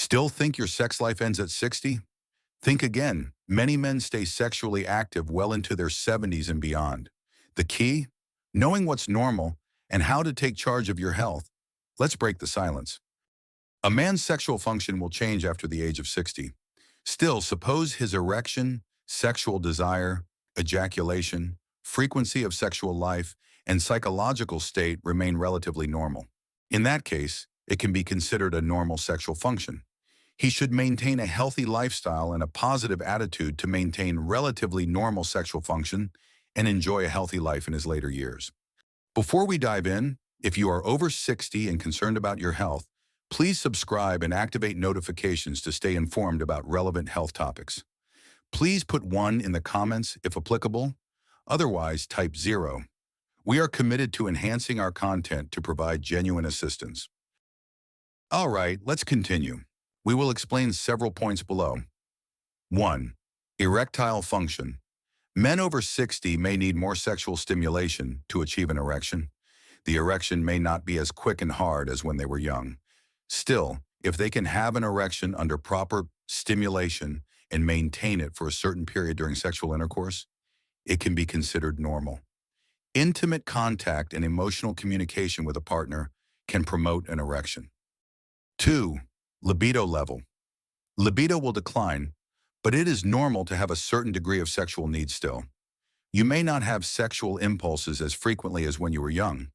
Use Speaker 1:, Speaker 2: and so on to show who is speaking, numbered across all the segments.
Speaker 1: Still think your sex life ends at 60? Think again. Many men stay sexually active well into their 70s and beyond. The key? Knowing what's normal and how to take charge of your health. Let's break the silence. A man's sexual function will change after the age of 60. Still, suppose his erection, sexual desire, ejaculation, frequency of sexual life, and psychological state remain relatively normal. In that case, it can be considered a normal sexual function. He should maintain a healthy lifestyle and a positive attitude to maintain relatively normal sexual function and enjoy a healthy life in his later years. Before we dive in, if you are over 60 and concerned about your health, please subscribe and activate notifications to stay informed about relevant health topics. Please put 1 in the comments if applicable. Otherwise, type 0. We are committed to enhancing our content to provide genuine assistance. All right, let's continue. We will explain several points below. 1. Erectile function. Men over 60 may need more sexual stimulation to achieve an erection. The erection may not be as quick and hard as when they were young. Still, if they can have an erection under proper stimulation and maintain it for a certain period during sexual intercourse, it can be considered normal. Intimate contact and emotional communication with a partner can promote an erection. 2. Libido level. Libido will decline, but it is normal to have a certain degree of sexual need still. You may not have sexual impulses as frequently as when you were young.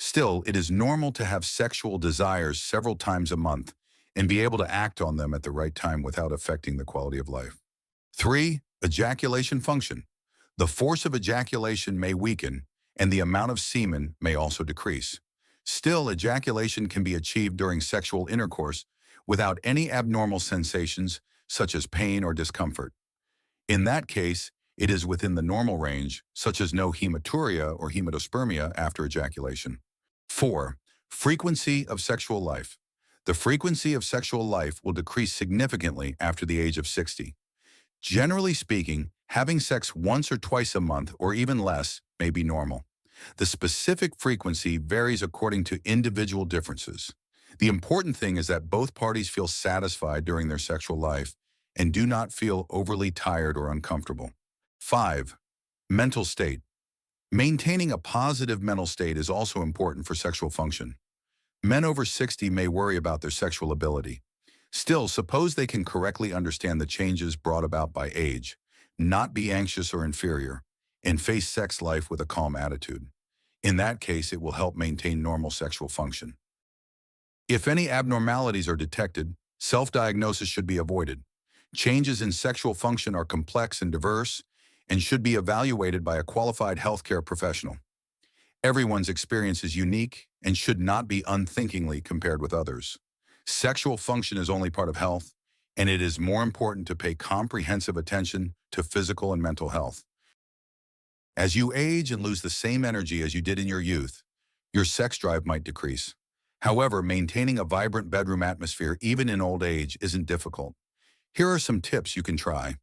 Speaker 1: Still, it is normal to have sexual desires several times a month and be able to act on them at the right time without affecting the quality of life. 3. Ejaculation function. The force of ejaculation may weaken, and the amount of semen may also decrease. Still, ejaculation can be achieved during sexual intercourse without any abnormal sensations such as pain or discomfort. In that case, it is within the normal range, such as no hematuria or hematospermia after ejaculation. 4. Frequency of sexual life. The frequency of sexual life will decrease significantly after the age of 60. Generally speaking, having sex once or twice a month or even less may be normal. The specific frequency varies according to individual differences. The important thing is that both parties feel satisfied during their sexual life and do not feel overly tired or uncomfortable. 5. Mental state. Maintaining a positive mental state is also important for sexual function. Men over 60 may worry about their sexual ability. Still, suppose they can correctly understand the changes brought about by age, not be anxious or inferior, and face sex life with a calm attitude. In that case, it will help maintain normal sexual function. If any abnormalities are detected, self-diagnosis should be avoided. Changes in sexual function are complex and diverse and should be evaluated by a qualified healthcare professional. Everyone's experience is unique and should not be unthinkingly compared with others. Sexual function is only part of health, and it is more important to pay comprehensive attention to physical and mental health. As you age and lose the same energy as you did in your youth, your sex drive might decrease. However, maintaining a vibrant bedroom atmosphere even in old age isn't difficult. Here are some tips you can try.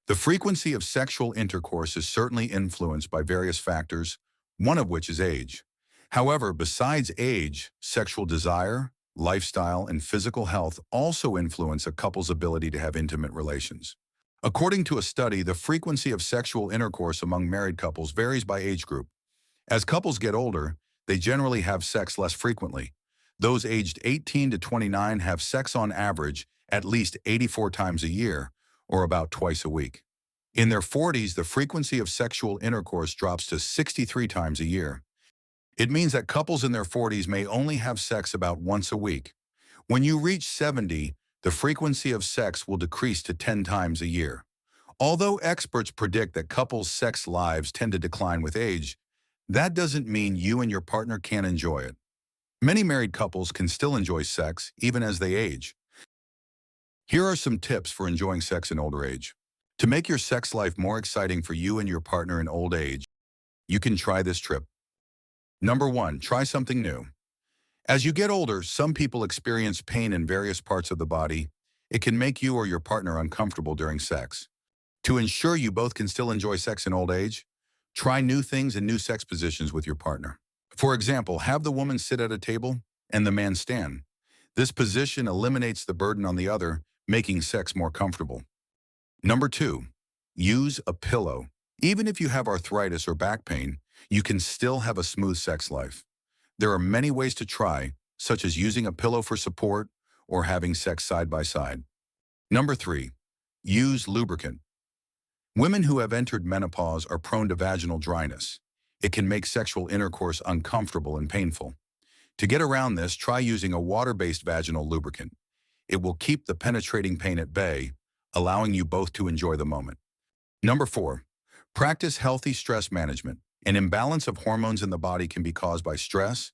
Speaker 1: The frequency of sexual intercourse is certainly influenced by various factors, one of which is age. However, besides age, sexual desire, lifestyle, and physical health also influence a couple's ability to have intimate relations. According to a study, the frequency of sexual intercourse among married couples varies by age group. As couples get older, they generally have sex less frequently. Those aged 18 to 29 have sex on average at least 84 times a year, or about twice a week. In their 40s, the frequency of sexual intercourse drops to 63 times a year. It means that couples in their 40s may only have sex about once a week. When you reach 70, the frequency of sex will decrease to 10 times a year. Although experts predict that couples' sex lives tend to decline with age, that doesn't mean you and your partner can't enjoy it. Many married couples can still enjoy sex even as they age. Here are some tips for enjoying sex in older age. To make your sex life more exciting for you and your partner in old age, you can try this trip. Number 1, try something new. As you get older, some people experience pain in various parts of the body. It can make you or your partner uncomfortable during sex. To ensure you both can still enjoy sex in old age, try new things and new sex positions with your partner. For example, have the woman sit at a table and the man stand. This position eliminates the burden on the other, making sex more comfortable. Number 2, use a pillow. Even if you have arthritis or back pain, you can still have a smooth sex life. There are many ways to try, such as using a pillow for support or having sex side by side. Number 3, use lubricant. Women who have entered menopause are prone to vaginal dryness. It can make sexual intercourse uncomfortable and painful. To get around this, try using a water-based vaginal lubricant. It will keep the penetrating pain at bay, allowing you both to enjoy the moment. Number 4, practice healthy stress management. An imbalance of hormones in the body can be caused by stress.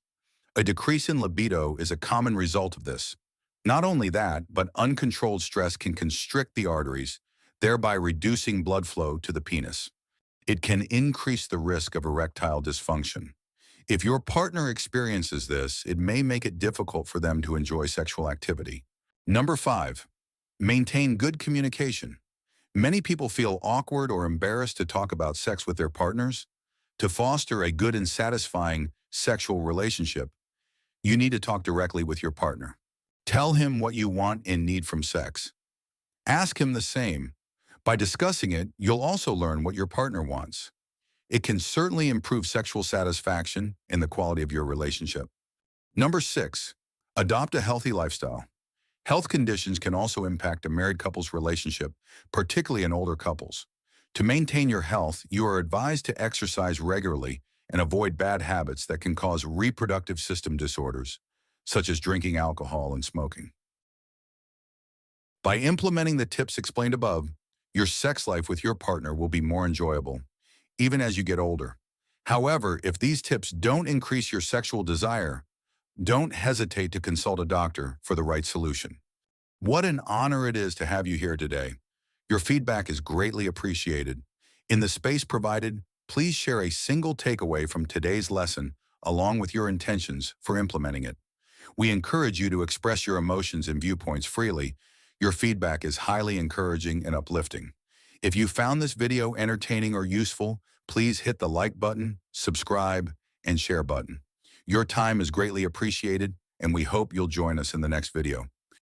Speaker 1: A decrease in libido is a common result of this. Not only that, but uncontrolled stress can constrict the arteries, thereby reducing blood flow to the penis. It can increase the risk of erectile dysfunction. If your partner experiences this, it may make it difficult for them to enjoy sexual activity. Number 5, maintain good communication. Many people feel awkward or embarrassed to talk about sex with their partners. To foster a good and satisfying sexual relationship, you need to talk directly with your partner. Tell him what you want and need from sex. Ask him the same. By discussing it, you'll also learn what your partner wants. It can certainly improve sexual satisfaction and the quality of your relationship. Number 6, adopt a healthy lifestyle. Health conditions can also impact a married couple's relationship, particularly in older couples. To maintain your health, you are advised to exercise regularly and avoid bad habits that can cause reproductive system disorders, such as drinking alcohol and smoking. By implementing the tips explained above, your sex life with your partner will be more enjoyable, even as you get older. However, if these tips don't increase your sexual desire, don't hesitate to consult a doctor for the right solution. What an honor it is to have you here today. Your feedback is greatly appreciated. In the space provided, please share a single takeaway from today's lesson along with your intentions for implementing it. We encourage you to express your emotions and viewpoints freely. Your feedback is highly encouraging and uplifting. If you found this video entertaining or useful, please hit the like button, subscribe, and share button. Your time is greatly appreciated, and we hope you'll join us in the next video.